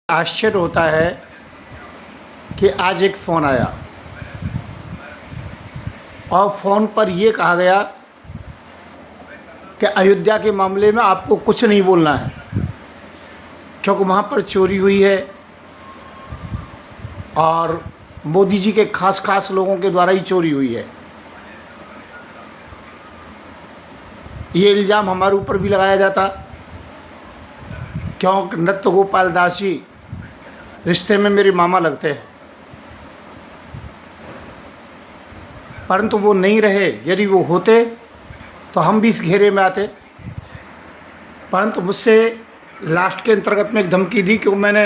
आश्चर्य होता है कि आज एक फ़ोन आया और फ़ोन पर ये कहा गया कि अयोध्या के मामले में आपको कुछ नहीं बोलना है क्योंकि वहाँ पर चोरी हुई है और मोदी जी के खास लोगों के द्वारा ही चोरी हुई है। ये इल्ज़ाम हमारे ऊपर भी लगाया जाता क्योंकि नृत्य गोपाल दास जी रिश्ते में मेरे मामा लगते हैं, परंतु वो नहीं रहे। यदि वो होते तो हम भी इस घेरे में आते, परंतु मुझसे लास्ट के अंतर्गत में एक धमकी दी क्योंकि मैंने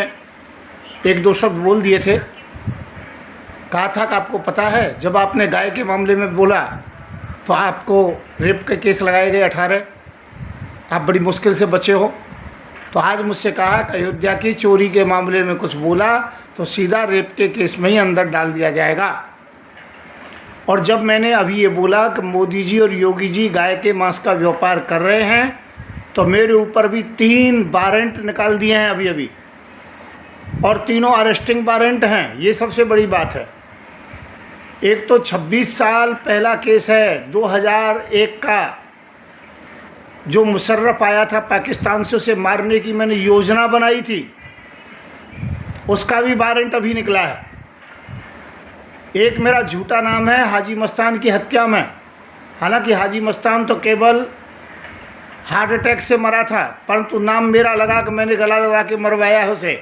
एक दो शब्द बोल दिए थे। कहा था कि आपको पता है जब आपने गाय के मामले में बोला तो आपको रेप के केस लगाए गए 18, आप बड़ी मुश्किल से बचे हो। तो आज मुझसे कहा कि अयोध्या की चोरी के मामले में कुछ बोला तो सीधा रेप के केस में ही अंदर डाल दिया जाएगा। और जब मैंने अभी ये बोला कि मोदी जी और योगी जी गाय के मांस का व्यापार कर रहे हैं तो मेरे ऊपर भी 3 वारंट निकाल दिए हैं अभी और तीनों अरेस्टिंग वारंट हैं। ये सबसे बड़ी बात है। एक तो 26 साल पहला केस है 2001 का, जो मुशर्रफ आया था पाकिस्तान से उसे मारने की मैंने योजना बनाई थी, उसका भी वारंट अभी निकला है। एक मेरा झूठा नाम है हाजी मस्तान की हत्या में, हालांकि हाजी मस्तान तो केवल हार्ट अटैक से मरा था, परंतु नाम मेरा लगा कि मैंने गला दबा के मरवाया है उसे।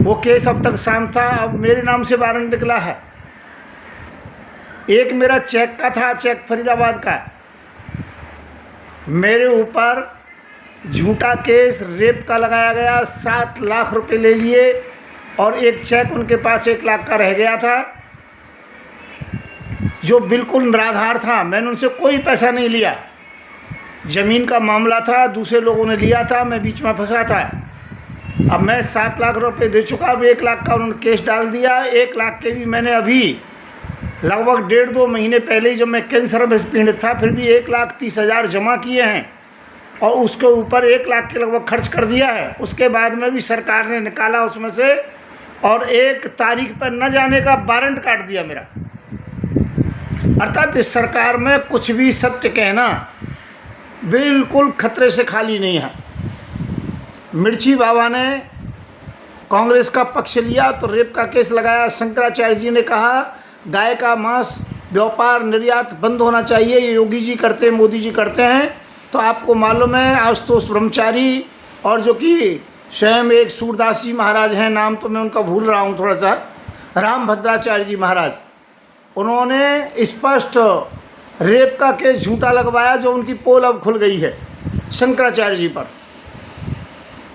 वो केस अब तक शांत था, अब मेरे नाम से वारंट निकला है। एक मेरा चेक का था, चेक फरीदाबाद का, मेरे ऊपर झूठा केस रेप का लगाया गया। 7 लाख रुपए ले लिए और एक चेक उनके पास 1 लाख का रह गया था जो बिल्कुल निराधार था। मैंने उनसे कोई पैसा नहीं लिया, ज़मीन का मामला था, दूसरे लोगों ने लिया था, मैं बीच में फंसा था। अब मैं 7 लाख रुपए दे चुका, अब 1 लाख का उन्होंने केस डाल दिया। 1 लाख के भी मैंने अभी लगभग 1.5-2 महीने पहले ही, जब मैं कैंसर में पीड़ित था, फिर भी 1,30,000 जमा किए हैं और उसके ऊपर 1 लाख के लगभग खर्च कर दिया है। उसके बाद में भी सरकार ने निकाला उसमें से और 1 तारीख पर न जाने का वारंट काट दिया मेरा। अर्थात इस सरकार में कुछ भी सत्य कहना बिल्कुल खतरे से खाली नहीं है। मिर्ची बाबा ने कांग्रेस का पक्ष लिया तो रेप का केस लगाया। शंकराचार्य जी ने कहा गाय का मांस व्यापार निर्यात बंद होना चाहिए, ये योगी जी करते हैं, मोदी जी करते हैं। तो आपको मालूम है आशुतोष ब्रह्मचारी और जो कि स्वयं एक सूरदास जी महाराज हैं, नाम तो मैं उनका भूल रहा हूँ थोड़ा सा, रामभद्राचार्य जी महाराज, उन्होंने स्पष्ट रेप का केस झूठा लगवाया जो उनकी पोल अब खुल गई है शंकराचार्य जी पर।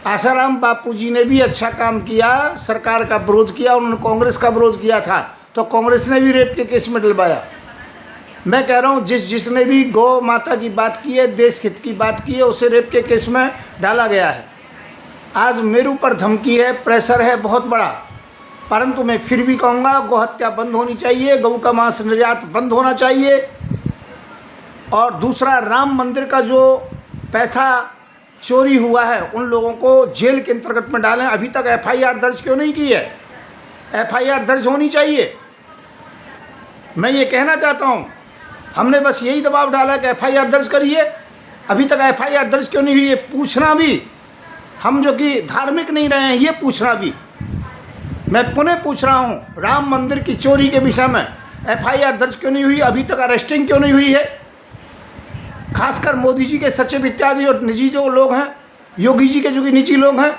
आसाराम बापू जी ने भी अच्छा काम किया, सरकार का विरोध किया, उन्होंने कांग्रेस का विरोध किया था तो कांग्रेस ने भी रेप के केस में डलवाया। मैं कह रहा हूँ जिसने भी गौ माता की बात की है, देश हित की बात की है, उसे रेप के केस में डाला गया है। आज मेरे ऊपर धमकी है, प्रेशर है बहुत बड़ा, परंतु मैं फिर भी कहूँगा गौ हत्या बंद होनी चाहिए, गौ का मांस निर्यात बंद होना चाहिए। और दूसरा, राम मंदिर का जो पैसा चोरी हुआ है उन लोगों को जेल के अंतर्गत में डालें। अभी तक FIR दर्ज क्यों नहीं की है? FIR दर्ज होनी चाहिए। मैं ये कहना चाहता हूँ, हमने बस यही दबाव डाला कि FIR दर्ज करिए, अभी तक FIR दर्ज क्यों नहीं हुई? ये पूछना भी, हम जो कि धार्मिक नहीं रहे हैं, ये पूछना भी मैं पुनः पूछ रहा हूँ, राम मंदिर की चोरी के विषय में FIR दर्ज क्यों नहीं हुई? अभी तक अरेस्टिंग क्यों नहीं हुई है? खासकर मोदी जी के सचिव इत्यादि और निजी जो लोग हैं, योगी जी के जो कि निजी लोग हैं,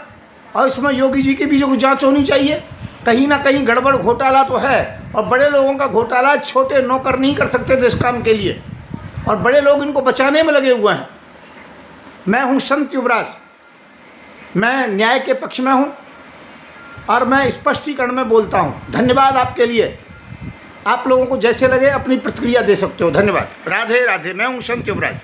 और इसमें योगी जी की भी जो जांच होनी चाहिए। कहीं ना कहीं गड़बड़ घोटाला तो है और बड़े लोगों का घोटाला छोटे नौकर नहीं कर सकते थे इस काम के लिए, और बड़े लोग इनको बचाने में लगे हुए हैं। मैं हूँ संत युवराज, मैं न्याय के पक्ष में हूँ और मैं स्पष्टीकरण में बोलता हूँ। धन्यवाद आपके लिए। आप लोगों को जैसे लगे अपनी प्रतिक्रिया दे सकते हो। धन्यवाद। राधे राधे। मैं हूँ संत युवराज।